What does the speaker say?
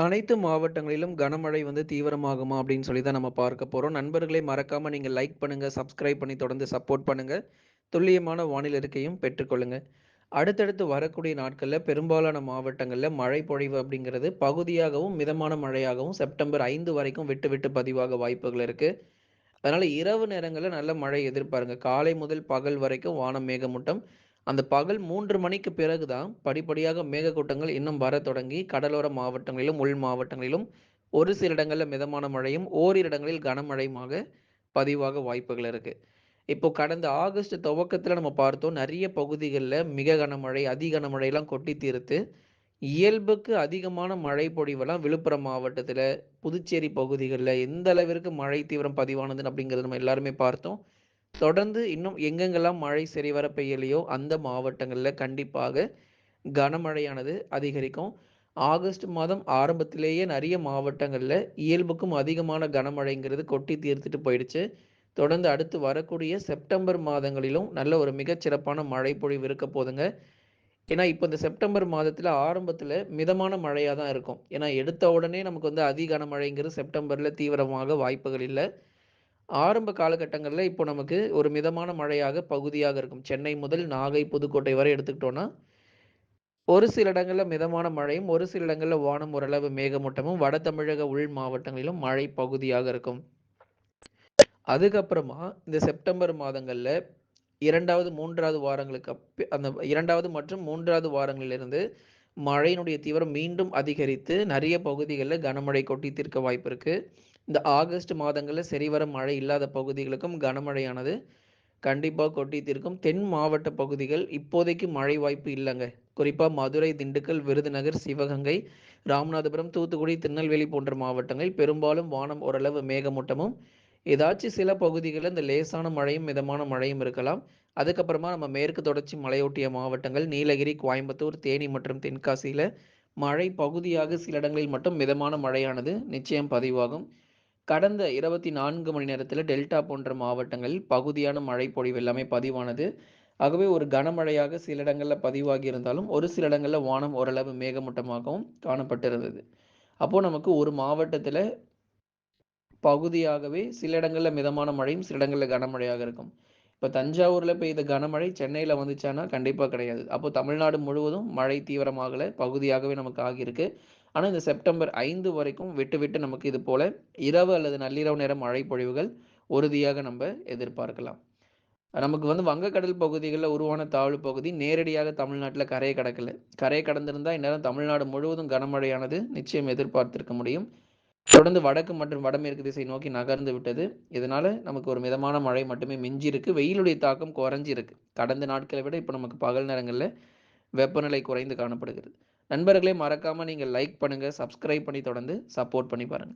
அனைத்து மாவட்டங்களிலும் கனமழை தீவிரமாகுமா அப்படின்னு சொல்லி தான் நம்ம பார்க்க போறோம். நண்பர்களே மறக்காம நீங்க லைக் பண்ணுங்க, சப்ஸ்கிரைப் பண்ணி தொடர்ந்து சப்போர்ட் பண்ணுங்க. துல்லியமான வானிலை அறிக்கையும் பெற்றுக்கொள்ளுங்க. அடுத்தடுத்து வரக்கூடிய நாட்கள்ல பெரும்பாலான மாவட்டங்கள்ல மழை பொழிவு அப்படிங்கிறது பகுதியாகவும், மிதமான மழையாகவும் செப்டம்பர் 5 வரைக்கும் விட்டு விட்டு பதிவாக வாய்ப்புகள் இருக்கு. அதனால இரவு நேரங்கள்ல நல்ல மழை எதிர்பாருங்க. காலை முதல் பகல் வரைக்கும் வானம் மேகமூட்டம். அந்த பகல் 3 மணிக்கு பிறகு தான் படிப்படியாக மேகக்கூட்டங்கள் இன்னும் வரத் தொடங்கி, கடலோர மாவட்டங்களிலும், உள் மாவட்டங்களிலும் ஒரு சில இடங்கள்ல மிதமான மழையும், ஓரிரு இடங்களில் கனமழையுமாக பதிவாக வாய்ப்புகள் இருக்கு. இப்போ கடந்த ஆகஸ்ட் துவக்கத்துல நம்ம பார்த்தோம். நெறைய பகுதிகள்ல மிக கனமழை, அதி கனமழைலாம் கொட்டி தீர்த்து இயல்புக்கு அதிகமான மழை பொழிவெல்லாம் விழுப்புரம் மாவட்டத்துல, புதுச்சேரி பகுதிகள்ல எந்த அளவிற்கு மழை தீவிரம் பதிவானது அப்படிங்கிறத நம்ம எல்லாருமே பார்த்தோம். தொடர்ந்து இன்னும் எங்கெங்கெல்லாம் மழை சரிவர பெய்யலையோ, அந்த மாவட்டங்கள்ல கண்டிப்பாக கனமழையானது அதிகரிக்கும். ஆகஸ்ட் மாதம் ஆரம்பத்திலேயே நெறைய மாவட்டங்கள்ல இயல்புக்கும் அதிகமான கனமழைங்கிறது கொட்டி தீர்த்துட்டு போயிடுச்சு. தொடர்ந்து அடுத்து வரக்கூடிய செப்டம்பர் மாதங்களிலும் நல்ல ஒரு மிகச் சிறப்பான மழை பொழிவு இருக்க போதுங்க. ஏன்னா, இப்ப இந்த செப்டம்பர் மாதத்துல ஆரம்பத்துல மிதமான மழையா தான் இருக்கும். ஏன்னா, எடுத்த உடனே நமக்கு அதி கனமழைங்கிறது செப்டம்பர்ல தீவிரமாக வாய்ப்புகள் இல்ல. ஆரம்ப காலகட்டங்கள்ல இப்போ நமக்கு ஒரு மிதமான மழையாக பகுதியாக இருக்கும். சென்னை முதல் நாகை, புதுக்கோட்டை வரை எடுத்துக்கிட்டோம்னா, ஒரு சில இடங்கள்ல மிதமான மழையும், ஒரு சில இடங்கள்ல வானம் ஓரளவு மேகமூட்டமும், வட தமிழக உள் மாவட்டங்களிலும் மழை பகுதியாக இருக்கும். அதுக்கப்புறமா இந்த செப்டம்பர் மாதங்கள்ல 2வது, 3வது வாரங்களுக்கு அந்த 2வது மற்றும் 3வது வாரங்களிலிருந்து மழையினுடைய தீவிரம் மீண்டும் அதிகரித்து நெறைய பகுதிகள்ல கனமழை கொட்டி தீர்க்க வாய்ப்பு இருக்கு. இந்த ஆகஸ்ட் மாதங்கள்ல சரிவர மழை இல்லாத பகுதிகளுக்கும் கனமழையானது கண்டிப்பா கொட்டி தீர்க்கும். தென் மாவட்ட பகுதிகள் இப்போதைக்கு மழை வாய்ப்பு இல்லங்க. குறிப்பா மதுரை, திண்டுக்கல், விருதுநகர், சிவகங்கை, ராமநாதபுரம், தூத்துக்குடி, திருநெல்வேலி போன்ற மாவட்டங்கள் பெரும்பாலும் வானம் ஓரளவு மேகமூட்டமும், ஏதாச்சும் சில பகுதிகள்ல இந்த லேசான மழையும், மிதமான மழையும் இருக்கலாம். அதுக்கப்புறமா நம்ம மேற்கு தொடர்ச்சி மலையொட்டிய மாவட்டங்கள் நீலகிரி, கோயம்புத்தூர், தேனி மற்றும் தென்காசியில மழை பகுதியாக சில இடங்களில் மட்டும் மிதமான மழையானது நிச்சயம் பதிவாகும். கடந்த 24 மணி நேரத்துல டெல்டா போன்ற மாவட்டங்களில் பகுதியான மழை பொழிவு எல்லாமே பதிவானது. ஆகவே ஒரு கனமழையாக சில இடங்கள்ல பதிவாகி இருந்தாலும், ஒரு சில இடங்கள்ல வானம் ஓரளவு மேகமூட்டமாகவும் காணப்பட்டிருந்தது. அப்போ நமக்கு ஒரு மாவட்டத்துல பகுதியாகவே சில இடங்கள்ல மிதமான மழையும், சில இடங்கள்ல கனமழையாக இருக்கும். இப்ப தஞ்சாவூர்ல பெய்த கனமழை சென்னையில வந்துச்சான்னா, கண்டிப்பா கிடையாது. அப்போ தமிழ்நாடு முழுவதும் மழை தீவிரமாகல, பகுதியாகவே நமக்கு ஆகியிருக்கு. ஆனா, இந்த செப்டம்பர் 5 வரைக்கும் விட்டு, விட்டு நமக்கு இது போல இரவு அல்லது நள்ளிரவு நேர மழை பொழிவுகள் உறுதியாக நம்ப எதிர்பார்க்கலாம். நமக்கு வங்கக்கடல் பகுதிகள்ல உருவான தாழ்வு பகுதி நேரடியாக தமிழ்நாட்டுல கரைய கடக்கல. கரைய கடந்திருந்தா இந்நேரம் தமிழ்நாடு முழுவதும் கனமழையானது நிச்சயம் எதிர்பார்த்திருக்க முடியும். தொடர்ந்து வடக்கு மற்றும் வடமேற்கு திசை நோக்கி நகர்ந்து விட்டது. இதனால நமக்கு ஒரு மிதமான மழை மட்டுமே மிஞ்சி இருக்கு. வெயிலுடைய தாக்கம் குறைஞ்சிருக்கு. கடந்த நாட்களை விட இப்ப நமக்கு பகல் நேரங்கள்ல வெப்பநிலை குறைந்து காணப்படுகிறது. நண்பர்களே மறக்காம நீங்க லைக் பண்ணுங்க, சப்ஸ்கிரைப் பண்ணி தொடர்ந்து சப்போர்ட் பண்ணி பாருங்க.